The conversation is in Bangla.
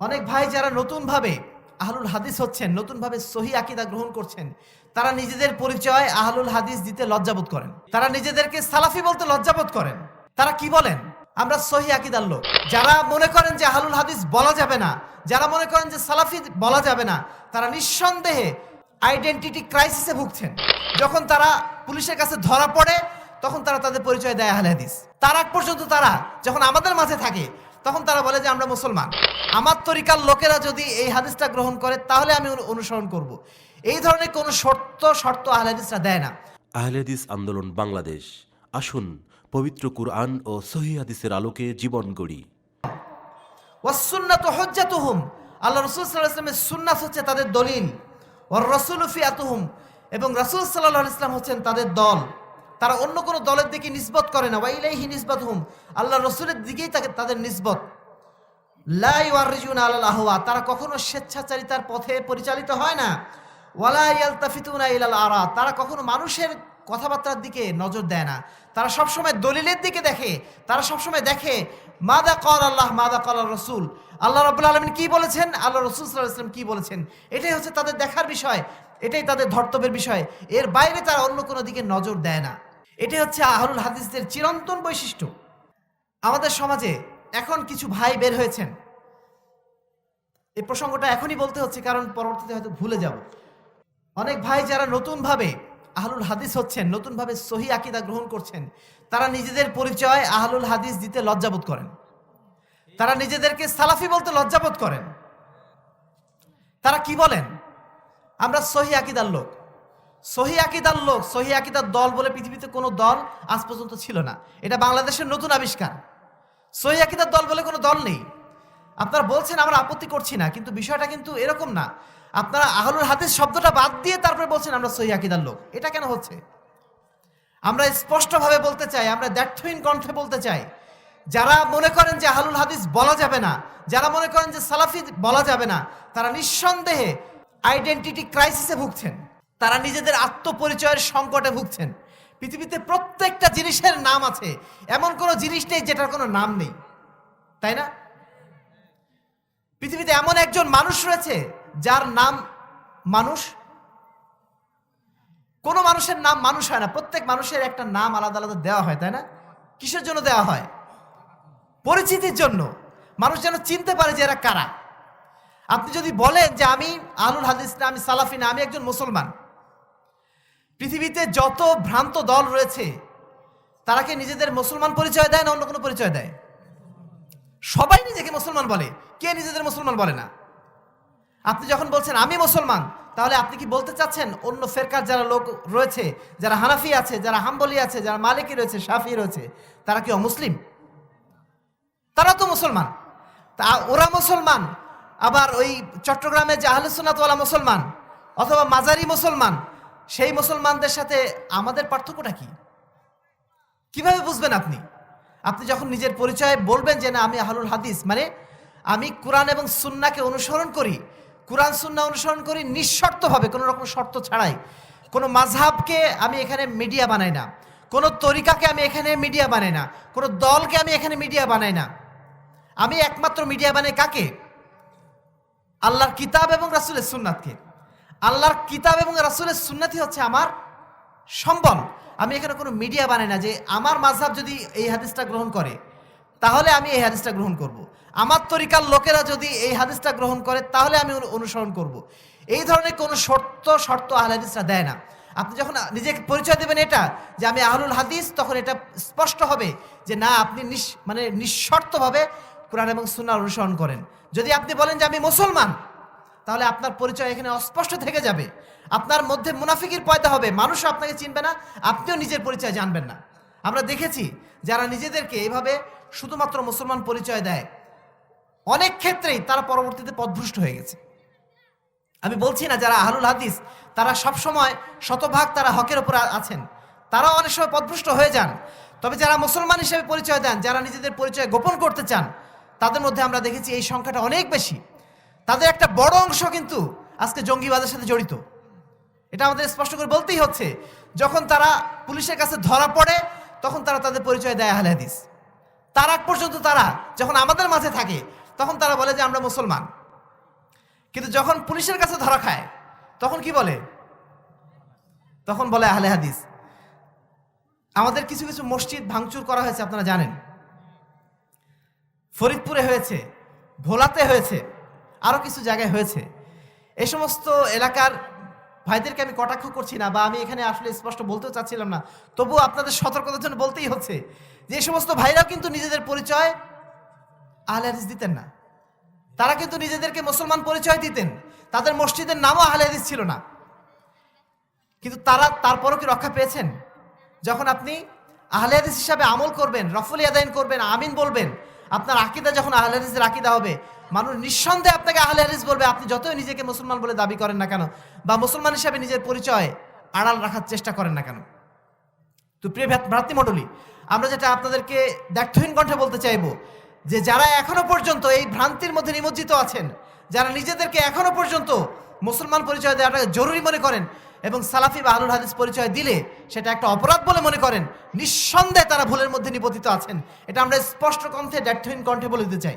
অনেক ভাই যারা নতুনভাবে আহলুল হাদিস হচ্ছেন, নতুনভাবে সহি আকীদা গ্রহণ করছেন, তারা নিজেদের পরিচয় আহলুল হাদিস দিতে লজ্জাবোধ করেন। তারা নিজেদেরকে সালাফি বলতে লজ্জাবোধ করেন। তারা কি বলেন? আমরা সহি আকীদার লোক। যারা মনে করেন যে আহলুল হাদিস বলা যাবে না, যারা মনে করেন যে সালাফি বলা যাবে না, তারা নিঃসন্দেহে আইডেন্টিটি ক্রাইসিসে ভুগছেন। যখন তারা পুলিশের কাছে ধরা পড়ে, তখন তারা তাদের পরিচয় দেয় আহলে হাদিস। তার আগ পর্যন্ত তারা যখন আমাদের মাঝে থাকে, তখন তারা বলে যে আমরা মুসলমান। আমার তরিকার লোকেরা যদি এই হাদিসটা গ্রহণ করে, তাহলে আমি অনুসরণ করব। এই ধরনের কোনো শর্ত আহলে হাদিসরা দেয় না। আহলে হাদিস আন্দোলন বাংলাদেশ, আসুন পবিত্র কুরআন ও সহিহ হাদিসের আলোকে জীবন গড়ি। ওয়াসসুন্নাতু হুজ্জাতুহুম, আল্লাহ রাসূল সাল্লাল্লাহু আলাইহি ওয়াসাল্লামের সুন্নাত হচ্ছে তাদের দলিল। ওয়ার রাসূলু ফিআতুহুম, এবং রাসূল সাল্লাল্লাহু আলাইহি ওয়াসাল্লাম হচ্ছেন তাদের দল। তারা অন্য কোনো দলের দিকে নিসবত করে না। ওয়া ইলাইহি নিসবাতুহুম, আল্লাহ রাসূলের দিকেই তাদের নিসবত। লা ইউআররিজুনা আলাল আহওয়া, তারা কখনো স্বেচ্ছাচারিতার পথে পরিচালিত হয় না। ওয়ালা ইয়ালতাফিতুনা ইলাল আরা, তারা কখনো মানুষের কথাবার্তার দিকে নজর দেয় না। তারা সবসময় দলিলের দিকে দেখে। তারা সবসময় দেখে মাদা ক্বাল আল্লাহ মাদা ক্বাল রাসূল, আল্লাহ রাব্বুল আলামিন কি বলেছেন, আল্লাহ রাসূল সাল্লাল্লাহু আলাইহি ওয়াসাল্লাম কি বলেছেন। এটাই হচ্ছে তাদের দেখার বিষয়, এটাই তাদের ধর্তব্যের বিষয়। এর বাইরে তারা অন্য কোনো দিকে নজর দেয় না। এটাই হচ্ছে আহলুল হাদিসদের চিরন্তন বৈশিষ্ট্য। আমাদের সমাজে এখন কিছু ভাই বের হয়েছেন, এই প্রসঙ্গটা এখনই বলতে হচ্ছে কারণ পরবর্তীতে হয়তো ভুলে যাব। অনেক ভাই যারা নতুনভাবে আহলুল হাদিস হচ্ছেন, নতুনভাবে সহি আকীদা গ্রহণ করছেন, তারা নিজেদের পরিচয় আহলুল হাদিস দিতে লজ্জাবোধ করেন। তারা নিজেদেরকে সালাফি বলতে লজ্জাবোধ করেন। তারা কি বলেন? আমরা সহি আকীদার লোক। সহি আকীদার লোক, সহি আকীদার দল বলে পৃথিবীতে কোনো দল আজ পর্যন্ত ছিল না। এটা বাংলাদেশের নতুন আবিষ্কার। সহি আকীদার দল বলে কোনো দল নেই। আপনারা বলছেন আমরা আপত্তি করছি না, কিন্তু বিষয়টা কিন্তু এরকম না। আপনারা আহলুল হাদিস শব্দটা বাদ দিয়ে তারপরে বলছেন আমরা সহি আকীদার লোক। এটা কেন হচ্ছে? আমরা স্পষ্টভাবে বলতে চাই, আমরা দ্ব্যর্থহীন কণ্ঠে বলতে চাই, যারা মনে করেন যে আহলুল হাদিস বলা যাবে না, যারা মনে করেন যে সালাফি বলা যাবে না, তারা নিঃসন্দেহে আইডেন্টিটি ক্রাইসিসে ভুগছেন। তারা নিজেদের আত্মপরিচয়ের সংকটে ভুগছেন। পৃথিবীতে প্রত্যেকটা জিনিসের নাম আছে, এমন কোনো জিনিস নেই যেটার কোনো নাম নেই, তাই না? পৃথিবীতে এমন একজন মানুষ রয়েছে যার নাম মানুষ। কোন মানুষের নাম মানুষ হয় না। প্রত্যেক মানুষের একটা নাম আলাদা আলাদা দেওয়া হয়, তাই না? কিসের জন্য দেওয়া হয়? পরিচিতির জন্য। মানুষ যেন চিনতে পারে যে এরা কারা। আপনি যদি বলেন যে আমি আহলুল হাদিস না, আমি সালাফি না, আমি একজন মুসলমান, পৃথিবীতে যত ভ্রান্ত দল রয়েছে তারা কি নিজেদের মুসলমান পরিচয় দেয় না অন্য কোনো পরিচয় দেয়? সবাই নিজেকে মুসলমান বলে, কে নিজেদের মুসলমান বলে না? আপনি যখন বলছেন আমি মুসলমান, তাহলে আপনি কি বলতে চাচ্ছেন অন্য ফেরকার যারা লোক রয়েছে, যারা হানাফি আছে, যারা হাম্বলি আছে, যারা মালিকি রয়েছে, শাফি রয়েছে, তারা কি অমুসলিম? তারা তো মুসলমান। তা ওরা মুসলমান, আবার ওই চট্টগ্রামে যে আহলে সুন্নাত ওয়ালা মুসলমান অথবা মাজারি মুসলমান, সেই মুসলমানদের সাথে আমাদের পার্থক্যটা কি? কিভাবে বুঝবেন আপনি? আপনি যখন নিজের পরিচয় বলবেন যে না আমি আহলুল হাদিস, মানে আমি কোরআন এবং সুন্নাহকে অনুসরণ করি, কোরআন সুন্নাহ অনুসরণ করি নিঃশর্তভাবে, কোনো রকম শর্ত ছাড়াই। কোনো মাযহাবকে আমি এখানে মিডিয়া বানাই না, কোনো তরিকাকে আমি এখানে মিডিয়া বানাই না, কোনো দলকে আমি এখানে মিডিয়া বানাই না। আমি একমাত্র মিডিয়া বানাই কাকে? আল্লাহর কিতাব এবং রাসূলের সুন্নাতকে। আল্লাহর কিতাব এবং রাসূলের সুন্নাতই হচ্ছে আমার সম্বল। আমি এখানে কোনো মিডিয়া বানাই না যে আমার মাযহাব যদি এই হাদিসটা গ্রহণ করে তাহলে আমি এই হাদিসটা গ্রহণ করব, আমার তরিকার লোকেরা যদি এই হাদিসটা গ্রহণ করে তাহলে আমি অনুসরণ করব। এই ধরনের কোনো শর্ত আহলে হাদিসরা দেয় না। আপনি যখন নিজেকে পরিচয় দেবেন এটা যে আমি আহলুল হাদিস, তখন এটা স্পষ্ট হবে যে না আপনি নিঃশর্তভাবে কোরআন এবং সুন্নাহ অনুসরণ করেন। যদি আপনি বলেন যে আমি মুসলমান, তাহলে আপনার পরিচয় এখানে অস্পষ্ট থেকে যাবে। আপনার মধ্যে মুনাফিকির পয়দা হবে, মানুষও আপনাকে চিনবে না, আপনিও নিজের পরিচয় জানবেন না। আমরা দেখেছি যারা নিজেদেরকে এইভাবে শুধুমাত্র মুসলমান পরিচয় দেয়, অনেক ক্ষেত্রেই তারা পরবর্তীতে পথভ্রষ্ট হয়ে গেছে। আমি বলছি না যারা আহলুল হাদিস তারা সবসময় শতভাগ তারা হকের উপর আছেন, তারাও অনেক সময় পথভ্রষ্ট হয়ে যান। তবে যারা মুসলমান হিসেবে পরিচয় দেন, যারা নিজেদের পরিচয় গোপন করতে চান, তাদের মধ্যে আমরা দেখেছি এই সংখ্যাটা অনেক বেশি। তাদের একটা বড় অংশ কিন্তু আজকে জঙ্গিবাদের সাথে জড়িত। এটা আমাদের স্পষ্ট করে বলতেই হচ্ছে। যখন তারা পুলিশের কাছে ধরা পড়ে, তখন তারা তাদের পরিচয় দেয় আহলে হাদিস। তার আগ পর্যন্ত তারা যখন আমাদের মাঝে থাকে, তখন তারা বলে যে আমরা মুসলমান। কিন্তু যখন পুলিশের কাছে ধরা খায় তখন কি বলে? তখন বলে আহলে হাদিস। আমাদের কিছু কিছু মসজিদ ভাঙচুর করা হয়েছে, আপনারা জানেন। ফরিদপুরে হয়েছে, ভোলাতে হয়েছে, আরো কিছু জায়গায় হয়েছে। এই সমস্ত এলাকার ভাইদেরকে আমি কটাক্ষ করছি না, বা আমি এখানে আসলে স্পষ্ট বলতেও চাচ্ছিলাম না, তবুও আপনাদের সতর্কতার জন্য বলতেই হচ্ছে যে এই সমস্ত ভাইরাও কিন্তু নিজেদের পরিচয় আহলে হাদিস দিতেন না। তারা কিন্তু নিজেদেরকে মুসলমান পরিচয় দিতেন, তাদের মসজিদের নামও আহলে হাদিস ছিল না। কিন্তু তারা তারপরও কি রক্ষা পেয়েছেন? যখন আপনি আহলে হাদিস হিসাবে আমল করবেন, রফুল ইয়াদাইন করবেন, আমিন বলবেন, আপনার আকীদা যখন আহলে হাদিসের আকীদা হবে, মানুষ নিঃসন্দেহে আপনাকে আহলে হাদিস বলবে, আপনি যতই নিজেকে মুসলমান বলে দাবি করেন না কেন, বা মুসলমান হিসাবে নিজের পরিচয় আড়াল রাখার চেষ্টা করেন না কেন। তো প্রিয় ভ্রাতৃমণ্ডলী, আমরা যেটা আপনাদেরকে দ্ব্যর্থহীন কণ্ঠে বলতে চাইবো, যে যারা এখনো পর্যন্ত এই ভ্রান্তির মধ্যে নিমজ্জিত আছেন, যারা নিজেদেরকে এখনো পর্যন্ত মুসলমান পরিচয় দেওয়াটাকে জরুরি মনে করেন এবং সালাফি বা আহলুল হাদিস পরিচয় দিলে সেটা একটা অপরাধ বলে মনে করেন, নিঃসন্দেহে তারা ভুলের মধ্যে নিপতিত আছেন। এটা আমরা স্পষ্ট কণ্ঠে, দ্ব্যর্থহীন কণ্ঠে বলে দিতে চাই।